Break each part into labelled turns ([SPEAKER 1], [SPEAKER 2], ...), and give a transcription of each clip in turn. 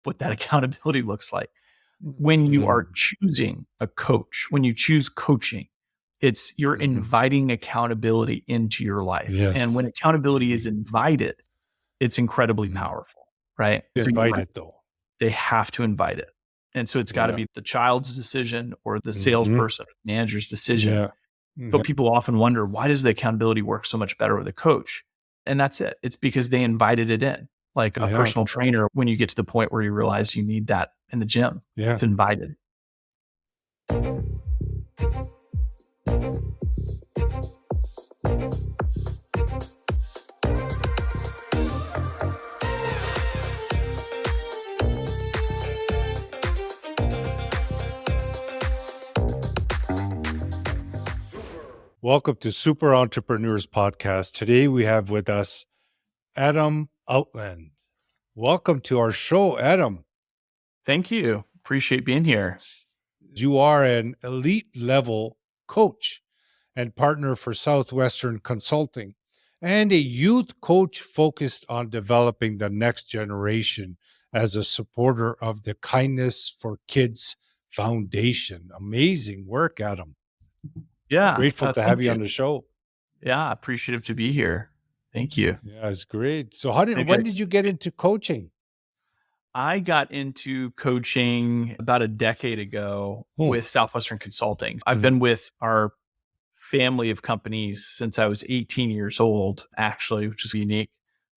[SPEAKER 1] what that accountability looks like. When you are choosing a coach, when you choose coaching, you're inviting accountability into your life.
[SPEAKER 2] Yes.
[SPEAKER 1] And when accountability is invited, it's incredibly powerful, right?
[SPEAKER 2] Invite it though.
[SPEAKER 1] They have to invite it. And so it's got to be the child's decision or the salesperson, manager's decision. But people often wonder, why does the accountability work so much better with a coach? And that's it. It's because they invited it in. Like a personal trainer, when you get to the point where you realize you need that in the gym, it's invited.
[SPEAKER 2] Welcome to Super Entrepreneurs Podcast. Today we have with us Adam Outland. Welcome to our show, Adam.
[SPEAKER 1] Thank you. Appreciate being here.
[SPEAKER 2] You are an elite level coach and partner for Southwestern Consulting and a youth coach focused on developing the next generation as a supporter of the Kindness for Kids Foundation. Amazing work, Adam.
[SPEAKER 1] Yeah.
[SPEAKER 2] Grateful to have you on the show.
[SPEAKER 1] Yeah. Appreciative to be here. Thank you.
[SPEAKER 2] Yeah, it's great. So when did you get into coaching?
[SPEAKER 1] I got into coaching about a decade ago with Southwestern Consulting. I've been with our family of companies since I was 18 years old, actually, which is unique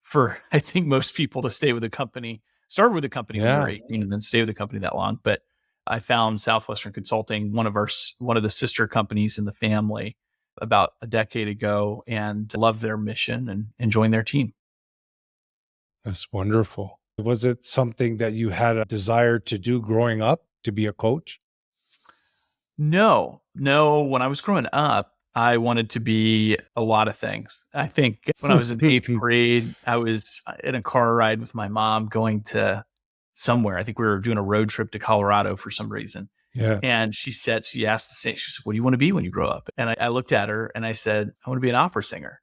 [SPEAKER 1] for, I think, most people to stay with a company, start with a company when you're 18 and then stay with the company that long. But I found Southwestern Consulting, one of the sister companies in the family, about a decade ago, and loved their mission and joined their team.
[SPEAKER 2] That's wonderful. Was it something that you had a desire to do growing up, to be a coach?
[SPEAKER 1] No. When I was growing up, I wanted to be a lot of things. I think when I was in 8th grade, I was in a car ride with my mom going to somewhere. I think we were doing a road trip to Colorado for some reason.
[SPEAKER 2] Yeah.
[SPEAKER 1] And she asked the same, she said, what do you want to be when you grow up? And I looked at her and I said, I want to be an opera singer.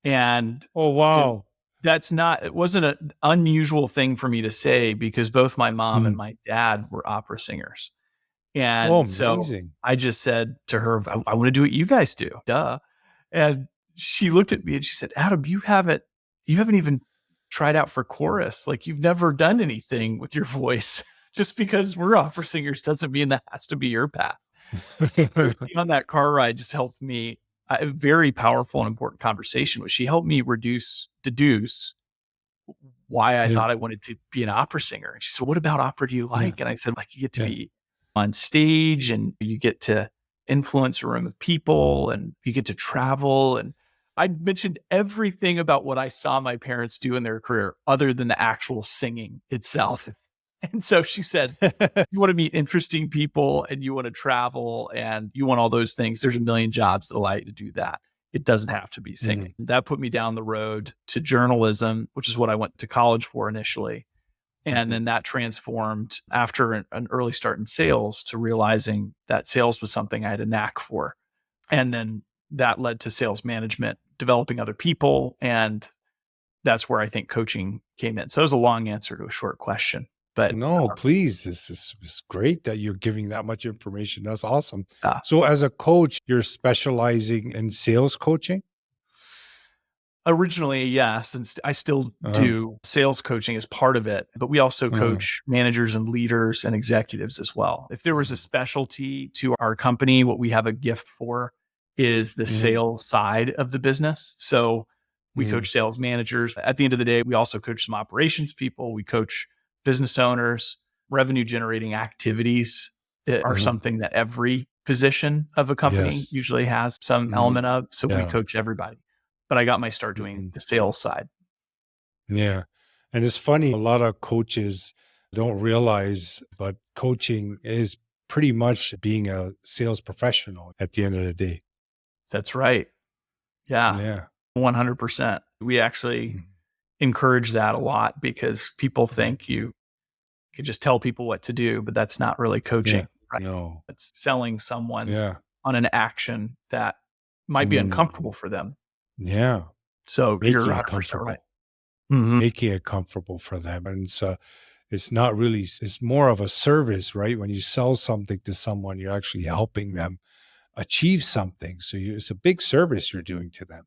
[SPEAKER 1] And
[SPEAKER 2] oh, wow.
[SPEAKER 1] It wasn't an unusual thing for me to say because both my mom and my dad were opera singers. And so I just said to her, I want to do what you guys do. Duh. And she looked at me and she said, Adam, you haven't even tried out for chorus. Like you've never done anything with your voice. Just because we're opera singers doesn't mean that has to be your path. On that car ride just helped me. A very powerful and important conversation was she helped me deduce why I thought I wanted to be an opera singer. And she said, what about opera do you like? And I said, like, you get to be on stage and you get to influence a room of people and you get to travel. And I mentioned everything about what I saw my parents do in their career other than the actual singing itself. And so she said, you want to meet interesting people and you want to travel and you want all those things. There's a million jobs that allow you to do that. It doesn't have to be singing. That put me down the road to journalism, which is what I went to college for initially. And then that transformed after an early start in sales to realizing that sales was something I had a knack for. And then that led to sales management, developing other people. And that's where I think coaching came in. So it was a long answer to a short question. But
[SPEAKER 2] no, please. This is great that you're giving that much information. That's awesome. So as a coach, you're specializing in sales coaching?
[SPEAKER 1] Originally, yes. And I still do sales coaching as part of it, but we also coach managers and leaders and executives as well. If there was a specialty to our company, what we have a gift for is the sales side of the business. So we coach sales managers. At the end of the day, we also coach some operations people. We coach business owners. Revenue generating activities are something that every position of a company usually has some element of. So we coach everybody. But I got my start doing the sales side.
[SPEAKER 2] Yeah. And it's funny, a lot of coaches don't realize, but coaching is pretty much being a sales professional at the end of the day.
[SPEAKER 1] That's right. Yeah. 100%. We actually encourage that a lot because people think you could just tell people what to do, but that's not really coaching. Right?
[SPEAKER 2] No.
[SPEAKER 1] It's selling someone on an action that might be uncomfortable for them.
[SPEAKER 2] Yeah.
[SPEAKER 1] So
[SPEAKER 2] Making
[SPEAKER 1] you're
[SPEAKER 2] it
[SPEAKER 1] 100%
[SPEAKER 2] comfortable.
[SPEAKER 1] right.
[SPEAKER 2] Making it comfortable for them. And so it's not really, it's more of a service, right? When you sell something to someone, you're actually helping them achieve something. So it's a big service you're doing to them.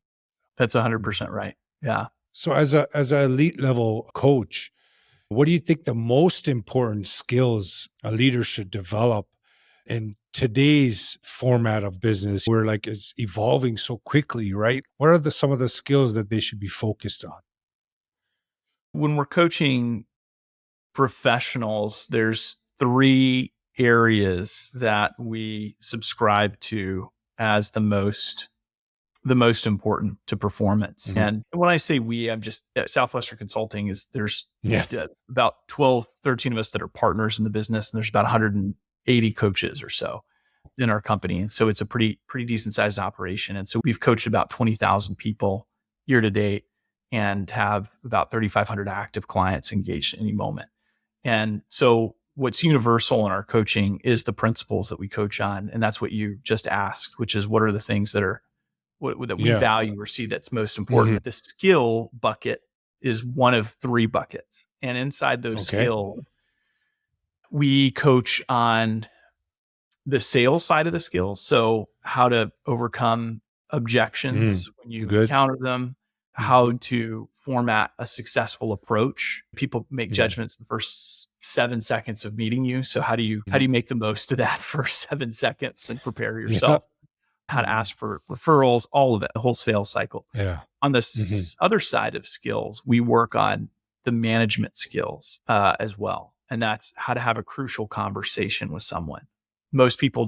[SPEAKER 1] That's 100% right. Yeah.
[SPEAKER 2] So as a elite level coach, what do you think the most important skills a leader should develop in today's format of business where like it's evolving so quickly, right? What are some of the skills that they should be focused on?
[SPEAKER 1] When we're coaching professionals, there's three areas that we subscribe to as the most important to performance.
[SPEAKER 2] Mhm.
[SPEAKER 1] And when I say we, I'm just Southwestern Consulting there's
[SPEAKER 2] Yeah.
[SPEAKER 1] about 12, 13 of us that are partners in the business. And there's about 180 coaches or so in our company. And so it's a pretty decent sized operation. And so we've coached about 20,000 people year to date and have about 3,500 active clients engaged at any moment. And so what's universal in our coaching is the principles that we coach on. And that's what you just asked, which is what are the things that are that we
[SPEAKER 2] Yeah.
[SPEAKER 1] value or see that's most
[SPEAKER 2] Mhm.
[SPEAKER 1] important. The skill bucket is one of three buckets. And inside those
[SPEAKER 2] Okay.
[SPEAKER 1] skills, we coach on the sales side of the skills. So how to overcome
[SPEAKER 2] Mhm.
[SPEAKER 1] objections when you
[SPEAKER 2] Good.
[SPEAKER 1] encounter them, how to format a successful approach. People make
[SPEAKER 2] Mhm.
[SPEAKER 1] judgments the first 7 seconds of meeting you. So how do you
[SPEAKER 2] Mhm.
[SPEAKER 1] make the most of that first 7 seconds and prepare
[SPEAKER 2] Yeah.
[SPEAKER 1] yourself? How to ask for referrals, all of it, the whole sales cycle.
[SPEAKER 2] Yeah.
[SPEAKER 1] On the
[SPEAKER 2] Mhm.
[SPEAKER 1] other side of skills, we work on the management skills as well. And that's how to have a crucial conversation with someone. Most people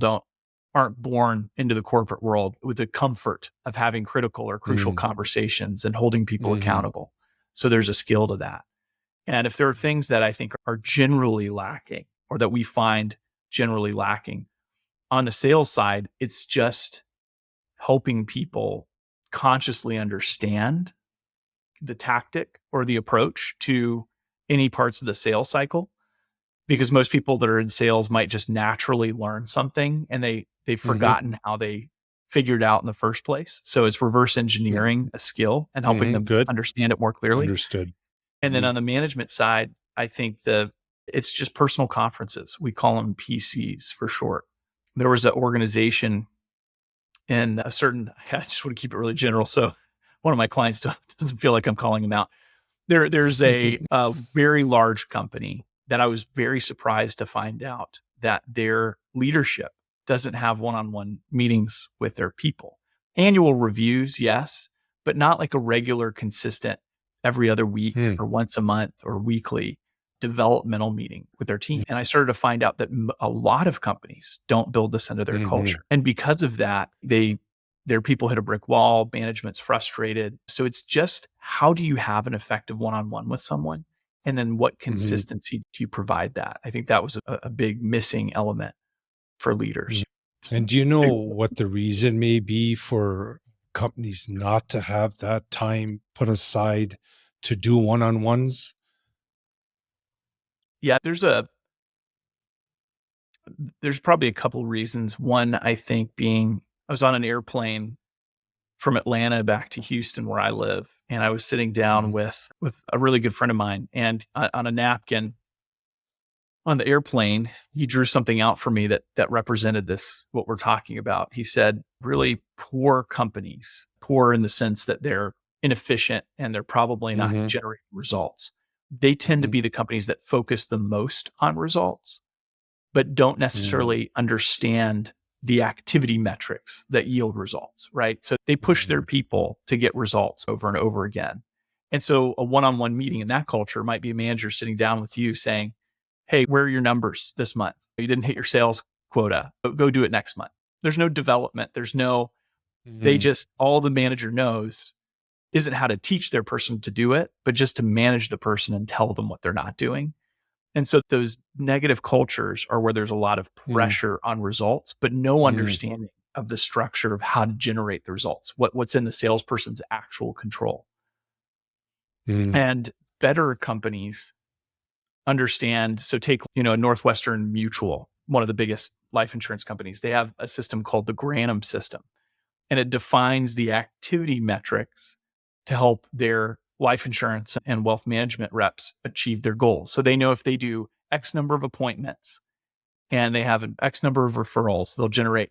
[SPEAKER 1] aren't born into the corporate world with the comfort of having critical or crucial
[SPEAKER 2] Mhm.
[SPEAKER 1] conversations and holding people
[SPEAKER 2] Mhm.
[SPEAKER 1] accountable. So there's a skill to that. And if there are things that I think are generally lacking or that we find generally lacking on the sales side, it's just helping people consciously understand the tactic or the approach to any parts of the sales cycle, because most people that are in sales might just naturally learn something and they've
[SPEAKER 2] Mhm.
[SPEAKER 1] forgotten how they figured it out in the first place. So it's reverse engineering a skill and helping
[SPEAKER 2] Mhm.
[SPEAKER 1] them
[SPEAKER 2] Good.
[SPEAKER 1] understand it more clearly.
[SPEAKER 2] Understood.
[SPEAKER 1] And then
[SPEAKER 2] Mhm.
[SPEAKER 1] on the management side, I think it's just personal conferences. We call them PCs for short. There was an organization in a certain, I just want to keep it really general. So one of my clients doesn't feel like I'm calling them out. There's a very large company that I was very surprised to find out that their leadership doesn't have one-on-one meetings with their people. Annual reviews, yes, but not like a regular, consistent every other week
[SPEAKER 2] Mm.
[SPEAKER 1] or once a month or weekly developmental meeting with their team. And I started to find out that a lot of companies don't build this into their
[SPEAKER 2] Mhm.
[SPEAKER 1] culture. And because of that, their people hit a brick wall, management's frustrated. So it's just, how do you have an effective one-on-one with someone? And then what
[SPEAKER 2] Mhm.
[SPEAKER 1] consistency do you provide that? I think that was a big missing element for
[SPEAKER 2] Mm.
[SPEAKER 1] leaders.
[SPEAKER 2] And do you know what the reason may be for companies not to have that time put aside to do one-on-ones?
[SPEAKER 1] Yeah, there's probably a couple reasons. One, I think, being I was on an airplane from Atlanta back to Houston where I live, and I was sitting down
[SPEAKER 2] Mhm.
[SPEAKER 1] with a really good friend of mine, and on a napkin on the airplane, he drew something out for me that represented this, what we're talking about. He said, really poor companies, poor in the sense that they're inefficient and they're probably not
[SPEAKER 2] Mhm.
[SPEAKER 1] generating results. They tend to
[SPEAKER 2] Mhm.
[SPEAKER 1] be the companies that focus the most on results, but don't
[SPEAKER 2] Mm.
[SPEAKER 1] necessarily understand the activity metrics that yield results, right? So they push their
[SPEAKER 2] Mhm.
[SPEAKER 1] people to get results over and over again. And so a one-on-one meeting in that culture might be a manager sitting down with you saying, hey, where are your numbers this month? You didn't hit your sales quota. Go do it next month. There's no development. They
[SPEAKER 2] Mhm.
[SPEAKER 1] just, all the manager knows isn't how to teach their person to do it, but just to manage the person and tell them what they're not doing. And so those negative cultures are where there's a lot of
[SPEAKER 2] Mm.
[SPEAKER 1] pressure on results, but no
[SPEAKER 2] Mm.
[SPEAKER 1] understanding of the structure of how to generate the results, what's in the salesperson's actual control.
[SPEAKER 2] Mm.
[SPEAKER 1] And better companies understand. So take, a Northwestern Mutual, one of the biggest life insurance companies. They have a system called the Granum system, and it defines the activity metrics to help their life insurance and wealth management reps achieve their goals. So they know if they do X number of appointments and they have an X number of referrals, they'll generate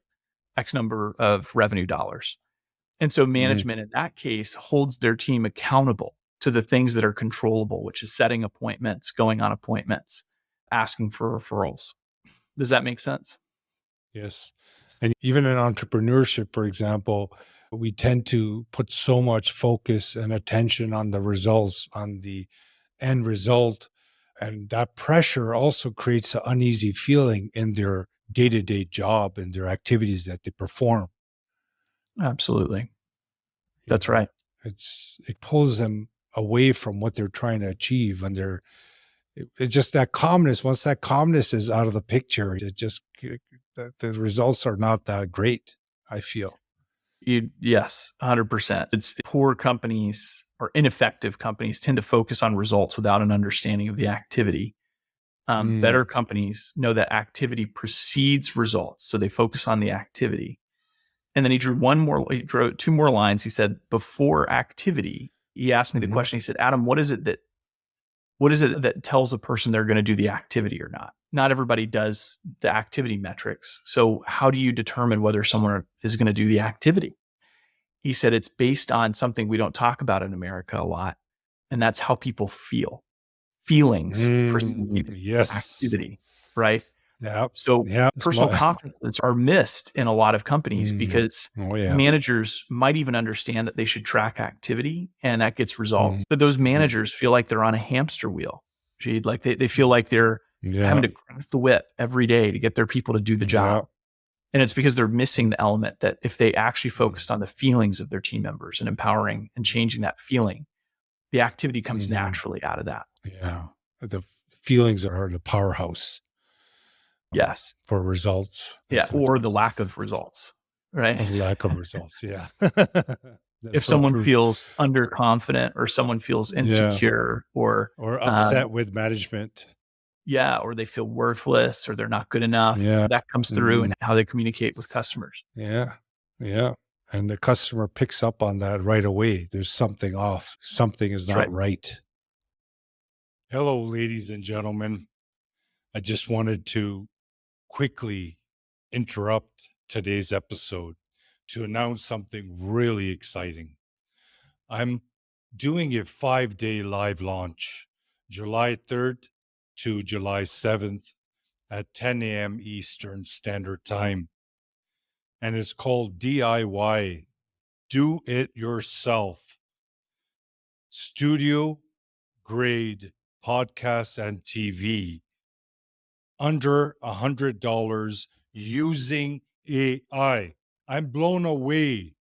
[SPEAKER 1] X number of revenue dollars. And so management in that case holds their team accountable to the things that are controllable, which is setting appointments, going on appointments, asking for referrals. Does that make sense?
[SPEAKER 2] Yes. And even in entrepreneurship, for example, we tend to put so much focus and attention on the results, on the end result. And that pressure also creates an uneasy feeling in their day-to-day job and their activities that they perform.
[SPEAKER 1] Absolutely. That's right.
[SPEAKER 2] It pulls them away from what they're trying to achieve, and it's just that calmness. Once that calmness is out of the picture, the results are not that great, I feel.
[SPEAKER 1] Yes, 100%. It's poor companies or ineffective companies tend to focus on results without an understanding of the activity. Better companies know that activity precedes results, so they focus on the activity. And then he drew two more lines. He said, before activity, he asked me the question. He said, Adam, what is it that tells a person they're going to do the activity or not? Not everybody does the activity metrics. So how do you determine whether someone is going to do the activity? He said, it's based on something we don't talk about in America a lot. And that's how people feel. Feelings precede activity, right?
[SPEAKER 2] Yeah.
[SPEAKER 1] So personal conferences are missed in a lot of companies because managers might even understand that they should track activity and that gets results. But those managers feel like they're on a hamster wheel. Like they feel like they're having to crack the whip every day to get their people to do the job. And it's because they're missing the element that if they actually focused on the feelings of their team members and empowering and changing that feeling, the activity comes naturally out of that.
[SPEAKER 2] Yeah. The feelings are the powerhouse.
[SPEAKER 1] Yes.
[SPEAKER 2] For results.
[SPEAKER 1] Yeah. Or the lack of results, right?
[SPEAKER 2] The lack of results. Yeah.
[SPEAKER 1] If someone feels underconfident or someone feels insecure or
[SPEAKER 2] upset with management.
[SPEAKER 1] Yeah. Or they feel worthless or they're not good enough.
[SPEAKER 2] Yeah.
[SPEAKER 1] That comes through in how they communicate with customers.
[SPEAKER 2] Yeah. Yeah. And the customer picks up on that right away. There's something off. Something is not right. Hello, ladies and gentlemen. I just wanted to quickly interrupt today's episode to announce something really exciting. I'm doing a 5-day live launch, July 3rd to July 7th at 10 a.m. Eastern Standard Time. And it's called DIY, Do It Yourself, Studio Grade Podcast and TV, under $100 using AI. I'm blown away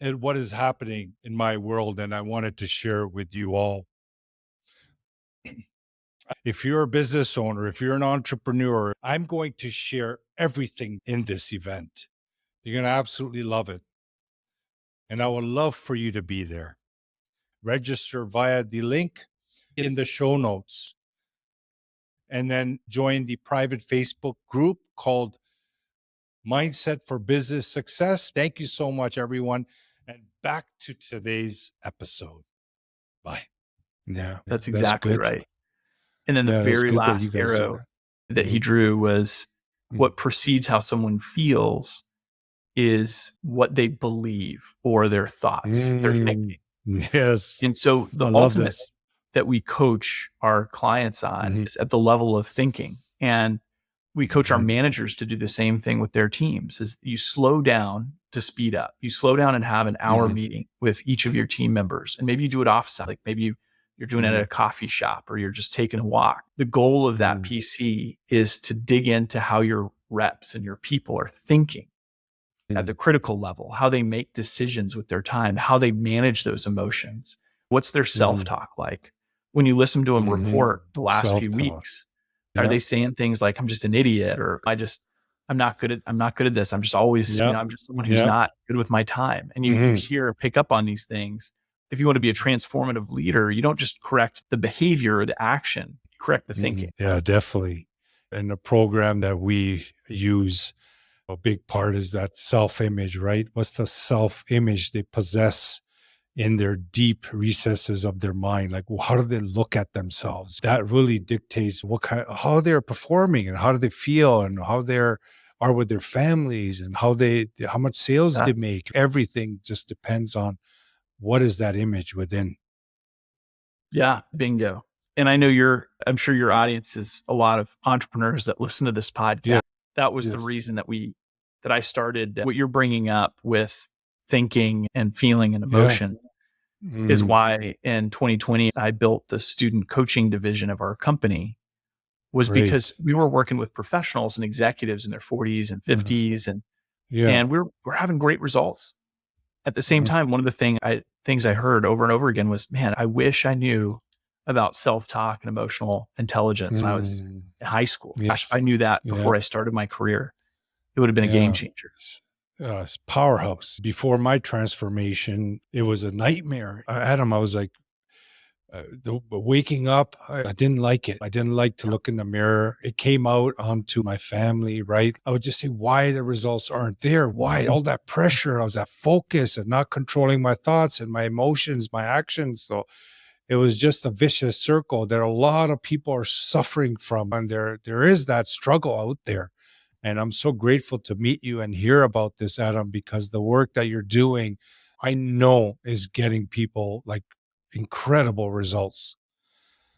[SPEAKER 2] at what is happening in my world, and I wanted to share with you all. If you're a business owner, if you're an entrepreneur, I'm going to share everything in this event. You're going to absolutely love it. And I would love for you to be there. Register via the link in the show notes. And then join the private Facebook group called Mindset for Business Success. Thank you so much, everyone. And back to today's episode. Bye. Yeah.
[SPEAKER 1] That's exactly right. And then the very last arrow that he drew was what precedes how someone feels is what they believe or their thoughts, their thinking.
[SPEAKER 2] Yes.
[SPEAKER 1] And so the ultimate that we coach our clients on is at the level of thinking. And we coach our managers to do the same thing with their teams is you slow down to speed up. You slow down and have an hour meeting with each of your team members. And maybe you do it offsite. Like maybe you're doing it at a coffee shop or you're just taking a walk. The goal of that PC is to dig into how your reps and your people are thinking at the critical level, how they make decisions with their time, how they manage those emotions. What's their self-talk like? When you listen to them report the last few weeks, are they saying things like, I'm just an idiot, or I'm not good at this. I'm just always, I'm just someone who's not good with my time. And you pick up on these things. If you want to be a transformative leader, you don't just correct the behavior or the action, you correct the thinking.
[SPEAKER 2] Yeah, definitely. And the program that we use, a big part is that self-image, right? What's the self-image they possess in their deep recesses of their mind. Like, well, how do they look at themselves? That really dictates how they're performing and how do they feel and how they're are with their families and how much sales
[SPEAKER 1] Yeah.
[SPEAKER 2] they make. Everything just depends on what is that image within.
[SPEAKER 1] Yeah, bingo. And I'm sure your audience is a lot of entrepreneurs that listen to this
[SPEAKER 2] Yeah.
[SPEAKER 1] podcast. That was the
[SPEAKER 2] Yes.
[SPEAKER 1] reason that I started what you're bringing up with thinking and feeling and
[SPEAKER 2] Yeah.
[SPEAKER 1] emotion is
[SPEAKER 2] Mm,
[SPEAKER 1] why in 2020, I built the student coaching division of our company was because
[SPEAKER 2] great.
[SPEAKER 1] we were working with professionals and executives in their 40s and
[SPEAKER 2] Mhm.
[SPEAKER 1] 50s
[SPEAKER 2] Yeah.
[SPEAKER 1] and we're having great results. At the same
[SPEAKER 2] Mhm.
[SPEAKER 1] time, one of the things I heard over and over again was, man, I wish I knew about self-talk and emotional intelligence when I was
[SPEAKER 2] Mm,
[SPEAKER 1] in high school. Gosh, if I
[SPEAKER 2] yes.
[SPEAKER 1] knew that
[SPEAKER 2] Yeah.
[SPEAKER 1] before I started my career, it would have been a game
[SPEAKER 2] Yeah.
[SPEAKER 1] changer.
[SPEAKER 2] It's powerhouse. Before my transformation, it was a nightmare. Adam, I was like, waking up, I didn't like it. I didn't like to look in the mirror. It came out onto my family, right? I would just say, why the results aren't there? Why all that pressure? I was that focus and not controlling my thoughts and my emotions, my actions. So it was just a vicious circle that a lot of people are suffering from. And there is that struggle out there. And I'm so grateful to meet you and hear about this, Adam, because the work that you're doing, I know is getting people like incredible results.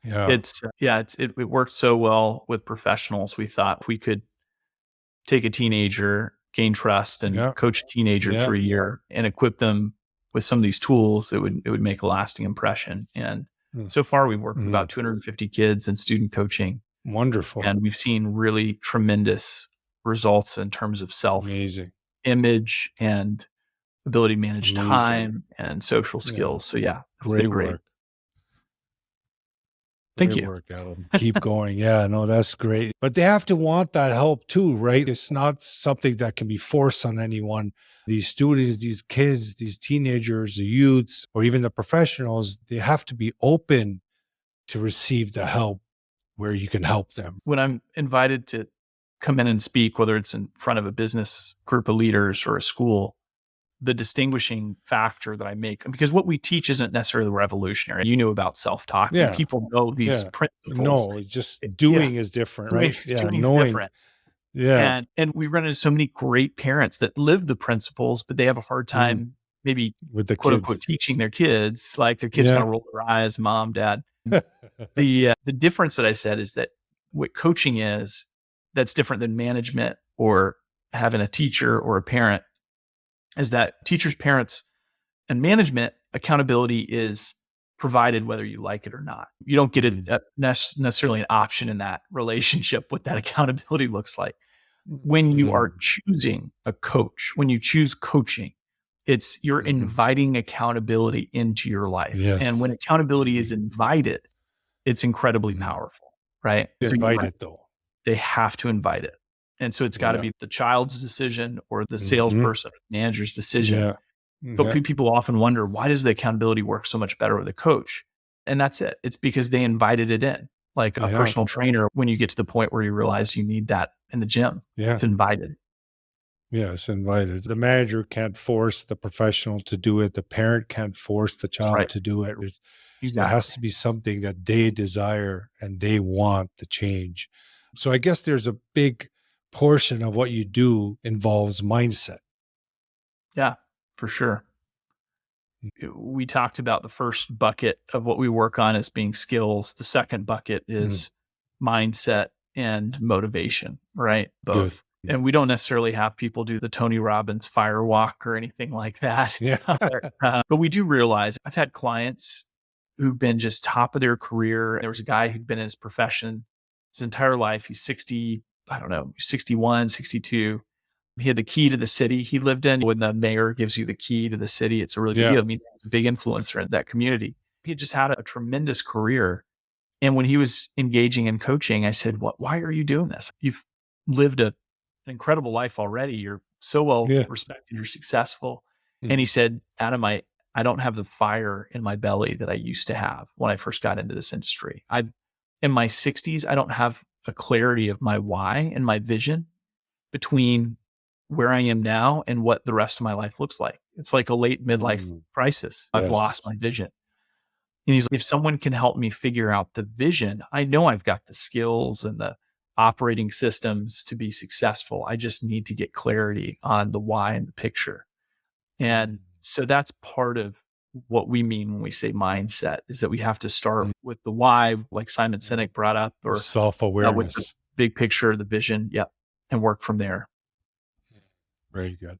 [SPEAKER 2] Yeah.
[SPEAKER 1] It worked so well with professionals. We thought if we could take a teenager, gain trust, and
[SPEAKER 2] Yeah.
[SPEAKER 1] coach a teenager
[SPEAKER 2] Yeah.
[SPEAKER 1] for a year and equip them with some of these tools, it would make a lasting impression. And
[SPEAKER 2] Mm,
[SPEAKER 1] so far, we've worked with
[SPEAKER 2] mm.
[SPEAKER 1] about 250 kids in student coaching,
[SPEAKER 2] Wonderful.
[SPEAKER 1] and we've seen really tremendous results in terms of self
[SPEAKER 2] Amazing.
[SPEAKER 1] image and ability to manage
[SPEAKER 2] Amazing.
[SPEAKER 1] time and social
[SPEAKER 2] Yeah.
[SPEAKER 1] skills. So yeah, it's
[SPEAKER 2] Great
[SPEAKER 1] been great.
[SPEAKER 2] work.
[SPEAKER 1] Thank
[SPEAKER 2] Great
[SPEAKER 1] you.
[SPEAKER 2] work, Adam. Keep going. Yeah, no, that's great. But they have to want that help too, right? It's not something that can be forced on anyone. These students, these kids, these teenagers, the youths, or even the professionals, they have to be open to receive the help where you can help them.
[SPEAKER 1] When I'm invited to come in and speak, whether it's in front of a business group of leaders or a school, the distinguishing factor that I make, because what we teach isn't necessarily revolutionary. You knew about self-talk.
[SPEAKER 2] Yeah.
[SPEAKER 1] People know these
[SPEAKER 2] Yeah.
[SPEAKER 1] principles.
[SPEAKER 2] No, it's just
[SPEAKER 1] Yeah,
[SPEAKER 2] doing is different, right? Yeah.
[SPEAKER 1] doing is
[SPEAKER 2] Knowing.
[SPEAKER 1] different.
[SPEAKER 2] Yeah.
[SPEAKER 1] And we run into so many great parents that live the principles, but they have a hard
[SPEAKER 2] Mm.
[SPEAKER 1] time maybe
[SPEAKER 2] With the
[SPEAKER 1] quote unquote
[SPEAKER 2] kids.
[SPEAKER 1] teaching their kids. Like their kids kind
[SPEAKER 2] Yeah.
[SPEAKER 1] of roll their eyes, mom, dad. The difference that I said is that what coaching is that's different than management or having a teacher or a parent is that teachers, parents, and management accountability is provided whether you like it or not. You don't get
[SPEAKER 2] Mm.
[SPEAKER 1] necessarily an option in that relationship, what that accountability looks like. When you
[SPEAKER 2] Mm.
[SPEAKER 1] are choosing a coach, when you choose coaching, it's you're
[SPEAKER 2] Mhm.
[SPEAKER 1] inviting accountability into your life. And
[SPEAKER 2] Yes.
[SPEAKER 1] when accountability is invited, it's incredibly
[SPEAKER 2] Mhm.
[SPEAKER 1] powerful, right? So you're
[SPEAKER 2] Invite
[SPEAKER 1] right.
[SPEAKER 2] it though.
[SPEAKER 1] They have to invite it. And so it's got to
[SPEAKER 2] Yeah.
[SPEAKER 1] be the child's decision or the
[SPEAKER 2] Mhm.
[SPEAKER 1] salesperson, manager's decision.
[SPEAKER 2] Yeah.
[SPEAKER 1] But
[SPEAKER 2] Yeah.
[SPEAKER 1] people often wonder, why does the accountability work so much better with a coach? And that's it. It's because they invited it in. Like a
[SPEAKER 2] Yeah.
[SPEAKER 1] personal trainer, when you get to the point where you realize you need that in the gym,
[SPEAKER 2] Yeah.
[SPEAKER 1] it's invited.
[SPEAKER 2] Yes, invited. The manager can't force the professional to do it. The parent can't force the
[SPEAKER 1] That's
[SPEAKER 2] child
[SPEAKER 1] right.
[SPEAKER 2] to do it. It has
[SPEAKER 1] Exactly.
[SPEAKER 2] to be something that they desire and they want the change. So I guess there's a big portion of what you do involves mindset.
[SPEAKER 1] Yeah, for sure. We talked about the first bucket of what we work on as being skills. The second bucket
[SPEAKER 2] Mm,
[SPEAKER 1] is mindset and motivation, right?
[SPEAKER 2] good.
[SPEAKER 1] Both. And we don't necessarily have people do the Tony Robbins fire walk or anything like that.
[SPEAKER 2] Yeah.
[SPEAKER 1] But we do realize I've had clients who've been just top of their career. There was a guy who'd been in his profession his entire life. He's 60, I don't know, 61, 62. He had the key to the city he lived in. When the mayor gives you the key to the city, it's a really big
[SPEAKER 2] Yeah.
[SPEAKER 1] deal. It means he's a big influencer in that community. He had just had a tremendous career. And when he was engaging in coaching, I said, why are you doing this? You've lived an incredible life already. You're so well
[SPEAKER 2] Yeah.
[SPEAKER 1] respected. You're successful. And he
[SPEAKER 2] Mhm.
[SPEAKER 1] said, Adam, I don't have the fire in my belly that I used to have when I first got into this industry. In my 60s, I don't have a clarity of my why and my vision between where I am now and what the rest of my life looks like. It's like a late midlife crisis. I've lost my vision. And he's like, if someone can help me figure out the vision, I know I've got the skills and the operating systems to be successful. I just need to get clarity on the why and the picture. And so that's part of what we mean when we say mindset, is that we have to start with the why, like Simon Sinek brought up, or with the
[SPEAKER 2] self-awareness.
[SPEAKER 1] big picture, the vision. Yep. And work from there.
[SPEAKER 2] Very good.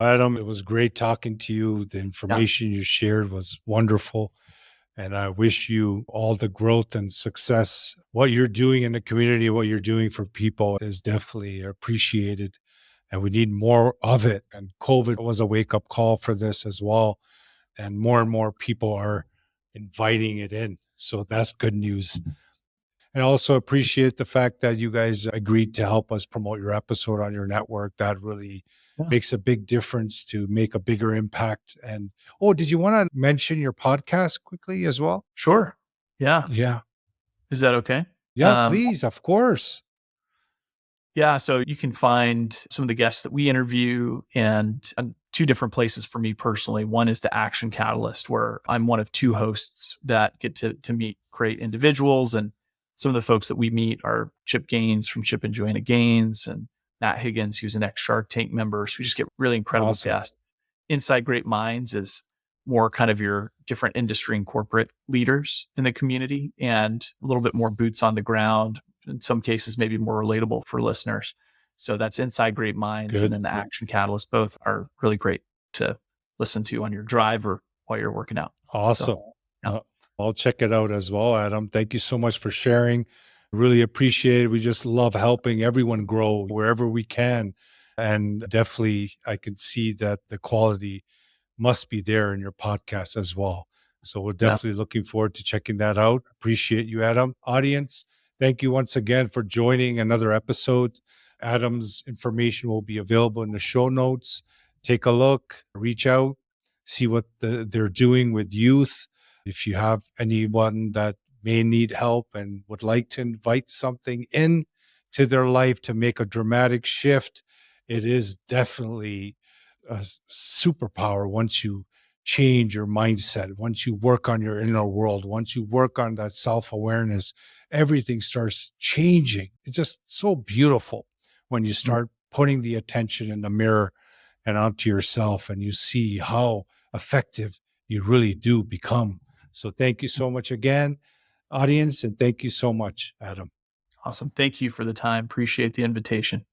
[SPEAKER 2] Adam, it was great talking to you. The information you shared was wonderful. And I wish you all the growth and success. What you're doing in the community, what you're doing for people is definitely appreciated. And we need more of it. And COVID was a wake up call for this as well. And more people are inviting it in. So that's good news. And also appreciate the fact that you guys agreed to help us promote your episode on your network. That really makes a big difference to make a bigger impact. And did you want to mention your podcast quickly as well?
[SPEAKER 1] Sure. Yeah.
[SPEAKER 2] Yeah.
[SPEAKER 1] Is that okay?
[SPEAKER 2] Yeah, please. Of course.
[SPEAKER 1] Yeah. So you can find some of the guests that we interview and two different places for me personally. One is the Action Catalyst, where I'm one of two hosts that get to meet great individuals. And some of the folks that we meet are Chip Gaines from Chip and Joanna Gaines, and Matt Higgins, who's an ex-Shark Tank member. So we just get really incredible guests. Inside Great Minds is more kind of your different industry and corporate leaders in the community, and a little bit more boots on the ground. In some cases, maybe more relatable for listeners. So that's Inside Great Minds. And then the Action Catalyst. Both are really great to listen to on your drive or while you're working out.
[SPEAKER 2] Awesome. So, I'll check it out as well, Adam. Thank you so much for sharing. Really appreciate it. We just love helping everyone grow wherever we can. And definitely, I can see that the quality must be there in your podcast as well. So we're definitely looking forward to checking that out. Appreciate you, Adam. Audience, thank you once again for joining another episode. Adam's information will be available in the show notes. Take a look, reach out, see what they're doing with youth. If you have anyone that may need help and would like to invite something in to their life to make a dramatic shift, it is definitely a superpower once you change your mindset, once you work on your inner world, once you work on that self-awareness, everything starts changing. It's just so beautiful when you start putting the attention in the mirror and onto yourself, and you see how effective you really do become. So thank you so much again, audience, and thank you so much, Adam.
[SPEAKER 1] Awesome. Thank you for the time. Appreciate the invitation.